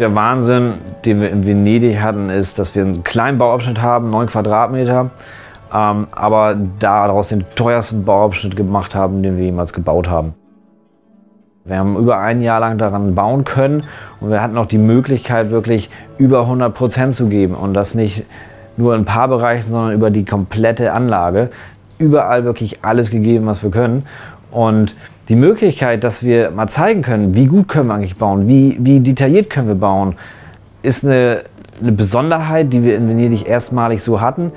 Der Wahnsinn, den wir in Venedig hatten, ist, dass wir einen kleinen Bauabschnitt haben, 9 Quadratmeter, aber daraus den teuersten Bauabschnitt gemacht haben, den wir jemals gebaut haben. Wir haben über ein Jahr lang daran bauen können und wir hatten auch die Möglichkeit, wirklich über 100% zu geben und das nicht nur in ein paar Bereichen, sondern über die komplette Anlage. Überall wirklich alles gegeben, was wir können. Und die Möglichkeit, dass wir mal zeigen können, wie gut können wir eigentlich bauen, wie detailliert können wir bauen, ist eine Besonderheit, die wir in Venedig erstmalig so hatten.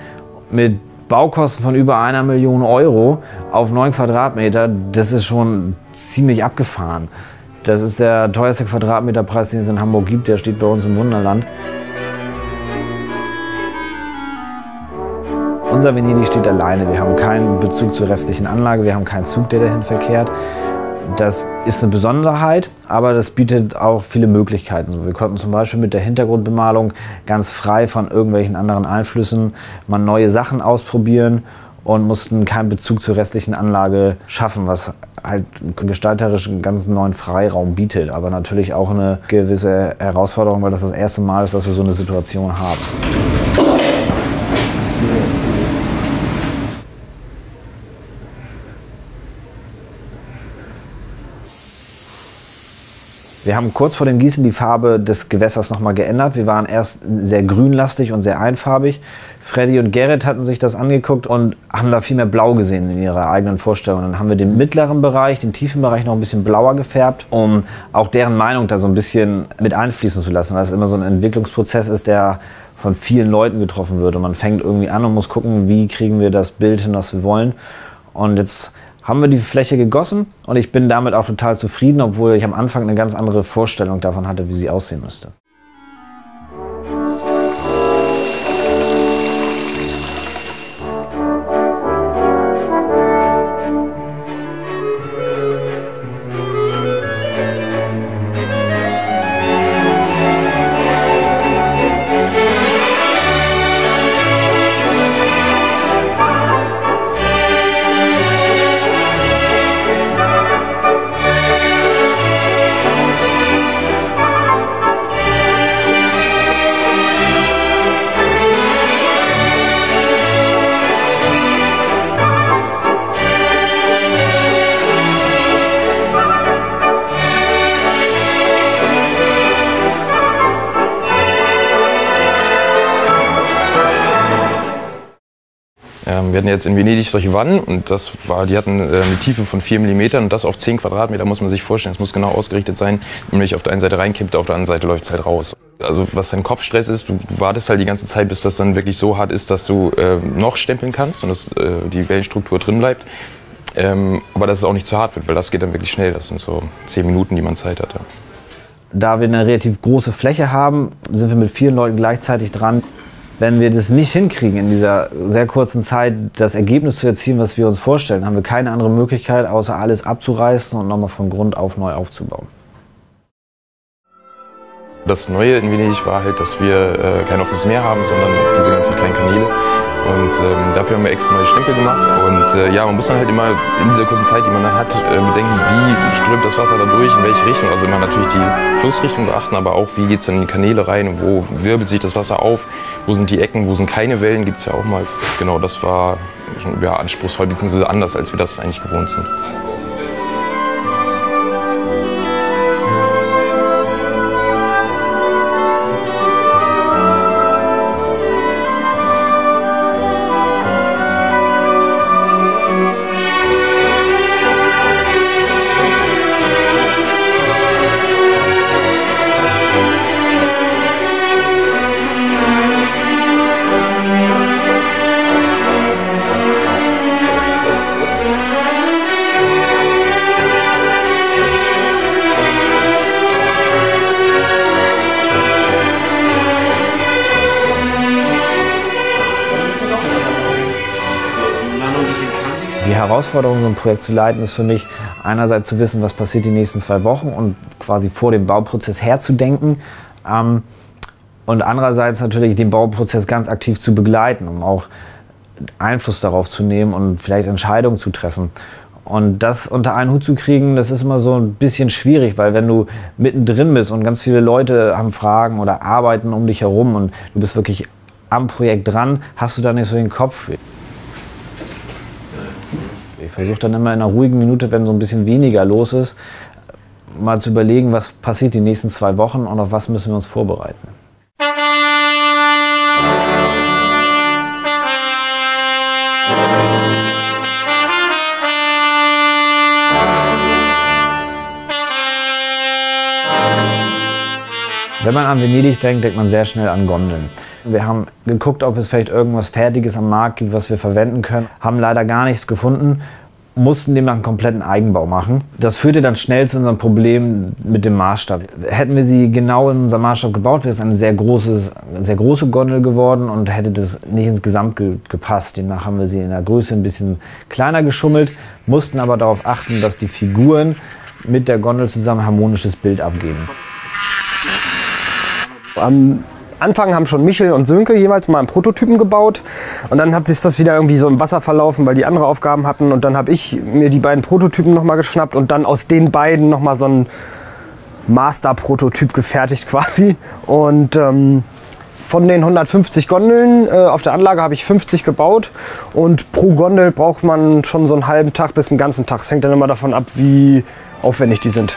Mit Baukosten von über 1 Million Euro auf 9 Quadratmeter, das ist schon ziemlich abgefahren. Das ist der teuerste Quadratmeterpreis, den es in Hamburg gibt, der steht bei uns im Wunderland. Unser Venedig steht alleine, wir haben keinen Bezug zur restlichen Anlage, wir haben keinen Zug, der dahin verkehrt. Das ist eine Besonderheit, aber das bietet auch viele Möglichkeiten. Wir konnten zum Beispiel mit der Hintergrundbemalung ganz frei von irgendwelchen anderen Einflüssen mal neue Sachen ausprobieren und mussten keinen Bezug zur restlichen Anlage schaffen, was halt gestalterisch einen ganz neuen Freiraum bietet, aber natürlich auch eine gewisse Herausforderung, weil das das erste Mal ist, dass wir so eine Situation haben. Wir haben kurz vor dem Gießen die Farbe des Gewässers noch mal geändert. Wir waren erst sehr grünlastig und sehr einfarbig. Freddy und Gerrit hatten sich das angeguckt und haben da viel mehr Blau gesehen in ihrer eigenen Vorstellung. Dann haben wir den mittleren Bereich, den tiefen Bereich noch ein bisschen blauer gefärbt, um auch deren Meinung da so ein bisschen mit einfließen zu lassen, weil es immer so ein Entwicklungsprozess ist, der von vielen Leuten getroffen wird. Und man fängt irgendwie an und muss gucken, wie kriegen wir das Bild hin, was wir wollen. Und jetzt haben wir die Fläche gegossen und ich bin damit auch total zufrieden, obwohl ich am Anfang eine ganz andere Vorstellung davon hatte, wie sie aussehen müsste. Wir hatten jetzt in Venedig solche Wannen und die hatten eine Tiefe von 4 mm und das auf 10 Quadratmeter muss man sich vorstellen. Es muss genau ausgerichtet sein, nämlich auf der einen Seite reinkippt, auf der anderen Seite läuft es halt raus. Also was dein Kopfstress ist, du wartest halt die ganze Zeit, bis das dann wirklich so hart ist, dass du noch stempeln kannst und dass die Wellenstruktur drin bleibt. Aber dass es auch nicht zu hart wird, weil das geht dann wirklich schnell. Das sind so 10 Minuten, die man Zeit hat. Ja. Da wir eine relativ große Fläche haben, sind wir mit vielen Leuten gleichzeitig dran. Wenn wir das nicht hinkriegen, in dieser sehr kurzen Zeit das Ergebnis zu erzielen, was wir uns vorstellen, haben wir keine andere Möglichkeit, außer alles abzureißen und nochmal von Grund auf neu aufzubauen. Das Neue in Venedig war halt, dass wir kein offenes Meer haben, sondern diese ganzen kleinen Kanäle. Und dafür haben wir extra neue Stempel gemacht. Und ja, man muss dann halt immer in dieser kurzen Zeit, die man dann hat, bedenken, wie strömt das Wasser da durch, in welche Richtung. Also immer natürlich die Flussrichtung beachten, aber auch, wie geht es dann in die Kanäle rein und wo wirbelt sich das Wasser auf, wo sind die Ecken, wo sind keine Wellen, gibt es ja auch mal. Genau, das war ja, anspruchsvoll, beziehungsweise anders, als wir das eigentlich gewohnt sind. Die Herausforderung, so ein Projekt zu leiten, ist für mich einerseits zu wissen, was passiert die nächsten 2 Wochen und quasi vor dem Bauprozess herzudenken. Und andererseits natürlich den Bauprozess ganz aktiv zu begleiten, um auch Einfluss darauf zu nehmen und vielleicht Entscheidungen zu treffen. Und das unter einen Hut zu kriegen, das ist immer so ein bisschen schwierig, weil wenn du mittendrin bist und ganz viele Leute haben Fragen oder arbeiten um dich herum und du bist wirklich am Projekt dran, hast du da nicht so den Kopf. Ich versuche dann immer in einer ruhigen Minute, wenn so ein bisschen weniger los ist, mal zu überlegen, was passiert die nächsten 2 Wochen und auf was müssen wir uns vorbereiten. Wenn man an Venedig denkt, denkt man sehr schnell an Gondeln. Wir haben geguckt, ob es vielleicht irgendwas Fertiges am Markt gibt, was wir verwenden können. Haben leider gar nichts gefunden, mussten demnach einen kompletten Eigenbau machen. Das führte dann schnell zu unserem Problem mit dem Maßstab. Hätten wir sie genau in unserem Maßstab gebaut, wäre es eine sehr große Gondel geworden und hätte das nicht ins Gesamtbild gepasst. Demnach haben wir sie in der Größe ein bisschen kleiner geschummelt, mussten aber darauf achten, dass die Figuren mit der Gondel zusammen ein harmonisches Bild abgeben. Am Anfang haben schon Michel und Sönke jeweils mal einen Prototypen gebaut und dann hat sich das wieder irgendwie so im Wasser verlaufen, weil die andere Aufgaben hatten und dann habe ich mir die beiden Prototypen noch mal geschnappt und dann aus den beiden noch mal so ein Master-Prototyp gefertigt quasi und von den 150 Gondeln auf der Anlage habe ich 50 gebaut und pro Gondel braucht man schon so einen halben Tag bis einen ganzen Tag. Es hängt dann immer davon ab, wie aufwendig die sind.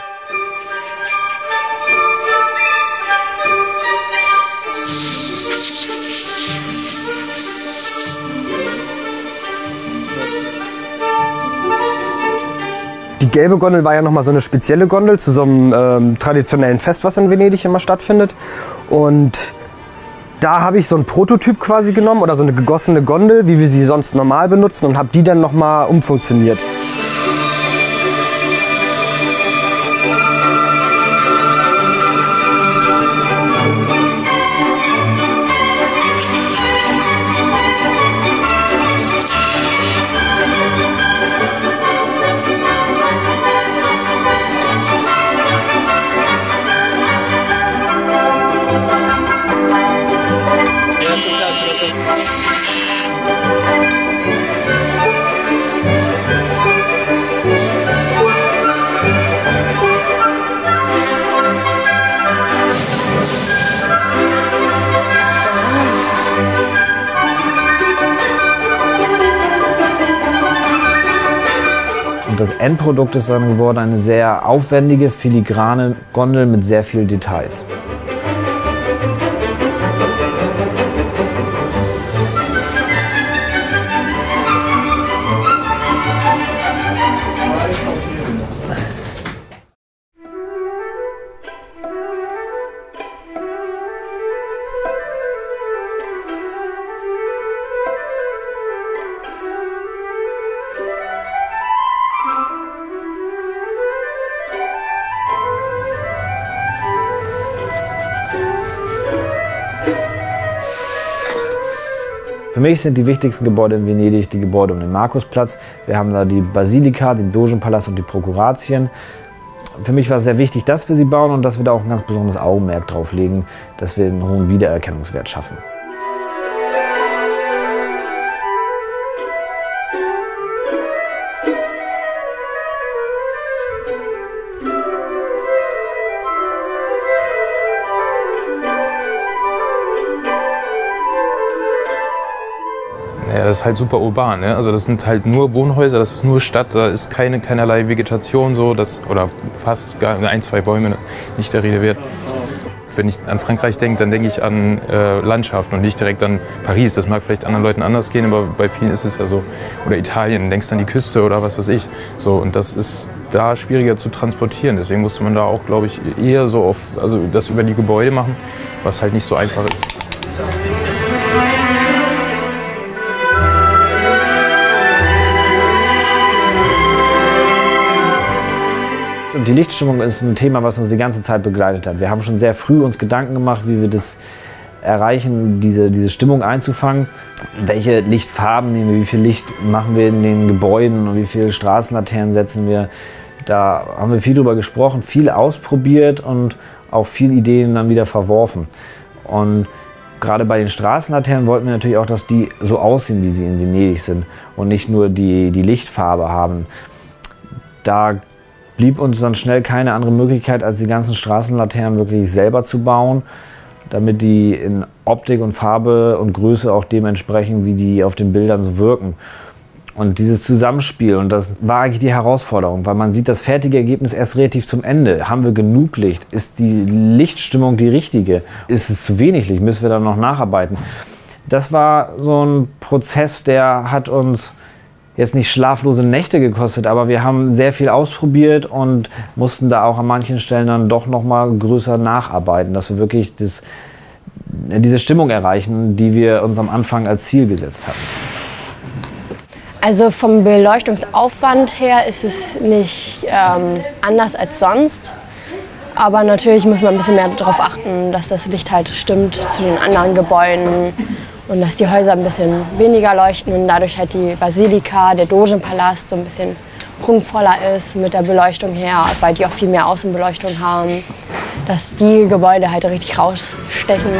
Die gelbe Gondel war ja noch mal so eine spezielle Gondel zu so einem traditionellen Fest, was in Venedig immer stattfindet. Und da habe ich so einen Prototyp quasi genommen oder so eine gegossene Gondel, wie wir sie sonst normal benutzen, und habe die dann noch mal umfunktioniert. Und das Endprodukt ist dann geworden eine sehr aufwendige, filigrane Gondel mit sehr vielen Details. Für mich sind die wichtigsten Gebäude in Venedig die Gebäude um den Markusplatz. Wir haben da die Basilika, den Dogenpalast und die Prokuratien. Für mich war es sehr wichtig, dass wir sie bauen und dass wir da auch ein ganz besonderes Augenmerk drauf legen, dass wir einen hohen Wiedererkennungswert schaffen. Ja, das ist halt super urban, ne? Also das sind halt nur Wohnhäuser, das ist nur Stadt, da ist keinerlei Vegetation so, oder fast gar 1, 2 Bäume, nicht der Rede wert. Wenn ich an Frankreich denke, dann denke ich an Landschaften und nicht direkt an Paris. Das mag vielleicht anderen Leuten anders gehen, aber bei vielen ist es ja so. Oder Italien, dann denkst du an die Küste oder was weiß ich. So, und das ist da schwieriger zu transportieren. Deswegen musste man da auch, glaube ich, eher so also das über die Gebäude machen, was halt nicht so einfach ist. Und die Lichtstimmung ist ein Thema, was uns die ganze Zeit begleitet hat. Wir haben schon sehr früh uns Gedanken gemacht, wie wir das erreichen, diese Stimmung einzufangen. Welche Lichtfarben nehmen wir, wie viel Licht machen wir in den Gebäuden und wie viele Straßenlaternen setzen wir. Da haben wir viel drüber gesprochen, viel ausprobiert und auch viele Ideen dann wieder verworfen. Und gerade bei den Straßenlaternen wollten wir natürlich auch, dass die so aussehen, wie sie in Venedig sind und nicht nur die Lichtfarbe haben. da blieb uns dann schnell keine andere Möglichkeit, als die ganzen Straßenlaternen wirklich selber zu bauen, damit die in Optik und Farbe und Größe auch dementsprechend, wie die auf den Bildern so wirken. Und dieses Zusammenspiel, und das war eigentlich die Herausforderung, weil man sieht das fertige Ergebnis erst relativ zum Ende. Haben wir genug Licht? Ist die Lichtstimmung die richtige? Ist es zu wenig Licht? Müssen wir dann noch nacharbeiten? Das war so ein Prozess, der hat uns jetzt nicht schlaflose Nächte gekostet, aber wir haben sehr viel ausprobiert und mussten da auch an manchen Stellen dann doch noch mal größer nacharbeiten, dass wir wirklich diese Stimmung erreichen, die wir uns am Anfang als Ziel gesetzt hatten. Also vom Beleuchtungsaufwand her ist es nicht anders als sonst. Aber natürlich muss man ein bisschen mehr darauf achten, dass das Licht halt stimmt zu den anderen Gebäuden und dass die Häuser ein bisschen weniger leuchten und dadurch halt die Basilika, der Dogenpalast so ein bisschen prunkvoller ist mit der Beleuchtung her, weil die auch viel mehr Außenbeleuchtung haben, dass die Gebäude halt richtig rausstechen.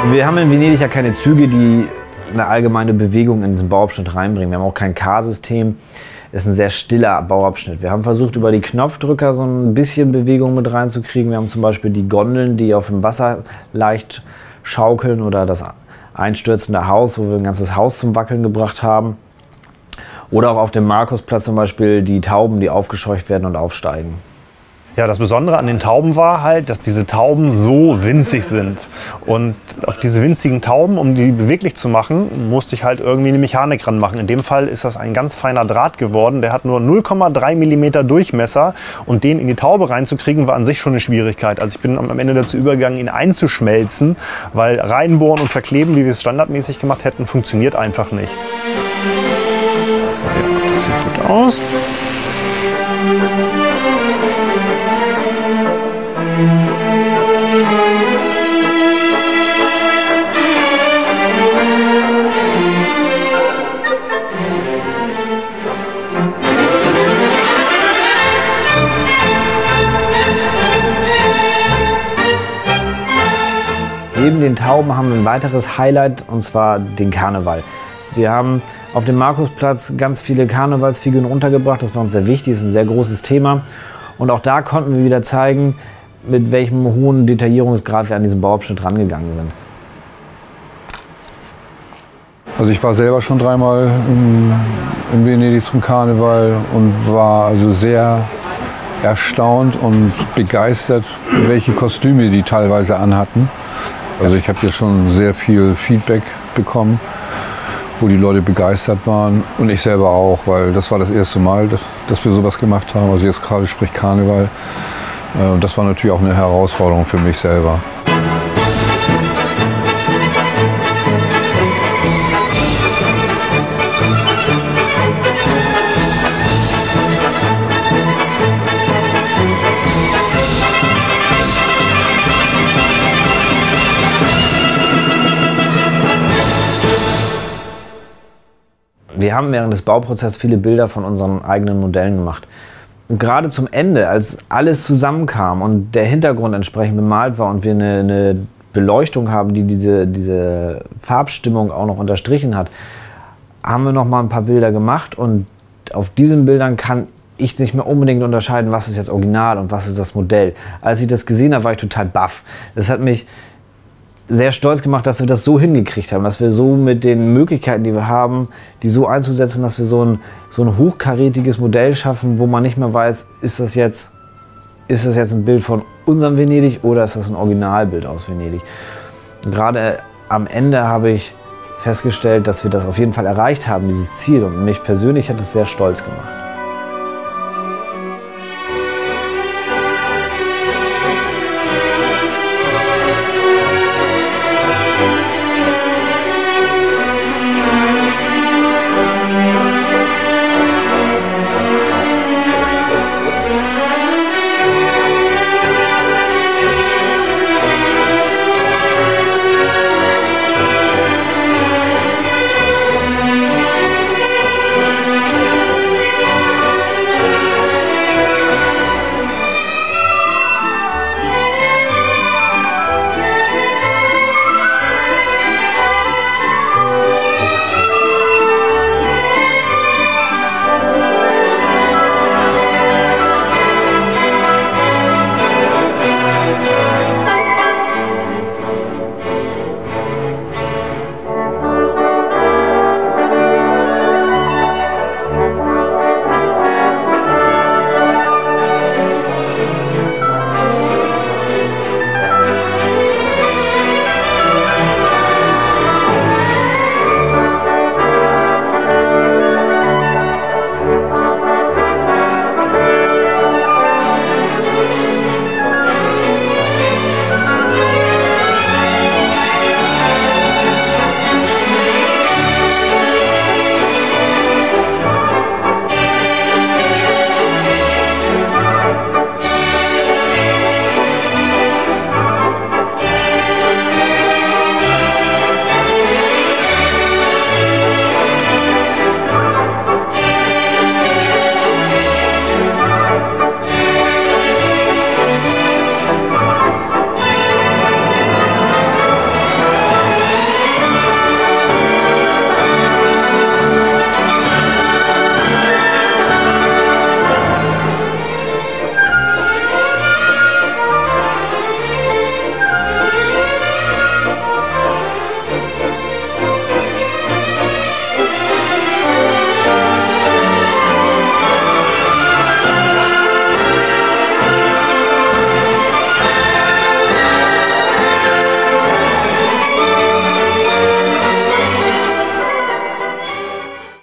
Wir haben in Venedig ja keine Züge, die eine allgemeine Bewegung in diesen Bauabschnitt reinbringen. Wir haben auch kein K-System. Es ist ein sehr stiller Bauabschnitt. Wir haben versucht, über die Knopfdrücker so ein bisschen Bewegung mit reinzukriegen. Wir haben zum Beispiel die Gondeln, die auf dem Wasser leicht schaukeln, oder das einstürzende Haus, wo wir ein ganzes Haus zum Wackeln gebracht haben. Oder auch auf dem Markusplatz zum Beispiel die Tauben, die aufgescheucht werden und aufsteigen. Ja, das Besondere an den Tauben war halt, dass diese Tauben so winzig sind. Und auf diese winzigen Tauben, um die beweglich zu machen, musste ich halt irgendwie eine Mechanik ranmachen. In dem Fall ist das ein ganz feiner Draht geworden. Der hat nur 0,3 mm Durchmesser. Und den in die Taube reinzukriegen, war an sich schon eine Schwierigkeit. Also ich bin am Ende dazu übergegangen, ihn einzuschmelzen, weil reinbohren und verkleben, wie wir es standardmäßig gemacht hätten, funktioniert einfach nicht. Ja, das sieht gut aus. Neben den Tauben haben wir ein weiteres Highlight, und zwar den Karneval. Wir haben auf dem Markusplatz ganz viele Karnevalsfiguren untergebracht. Das war uns sehr wichtig, das ist ein sehr großes Thema. Und auch da konnten wir wieder zeigen, mit welchem hohen Detaillierungsgrad wir an diesen Bauabschnitt rangegangen sind. Also ich war selber schon dreimal in Venedig zum Karneval und war also sehr erstaunt und begeistert, welche Kostüme die teilweise anhatten. Also ich habe jetzt schon sehr viel Feedback bekommen, wo die Leute begeistert waren, und ich selber auch, weil das war das erste Mal, dass wir sowas gemacht haben. Also jetzt gerade sprich Karneval. Und das war natürlich auch eine Herausforderung für mich selber. Wir haben während des Bauprozesses viele Bilder von unseren eigenen Modellen gemacht. Und gerade zum Ende, als alles zusammenkam und der Hintergrund entsprechend bemalt war und wir eine Beleuchtung haben, die diese Farbstimmung auch noch unterstrichen hat, haben wir noch mal ein paar Bilder gemacht, und auf diesen Bildern kann ich nicht mehr unbedingt unterscheiden, was ist jetzt Original und was ist das Modell. Als ich das gesehen habe, war ich total baff. Das hat mich sehr stolz gemacht, dass wir das so hingekriegt haben, dass wir so mit den Möglichkeiten, die wir haben, die so einzusetzen, dass wir so ein hochkarätiges Modell schaffen, wo man nicht mehr weiß, ist das jetzt ein Bild von unserem Venedig oder ist das ein Originalbild aus Venedig. Und gerade am Ende habe ich festgestellt, dass wir das auf jeden Fall erreicht haben, dieses Ziel, und mich persönlich hat es sehr stolz gemacht.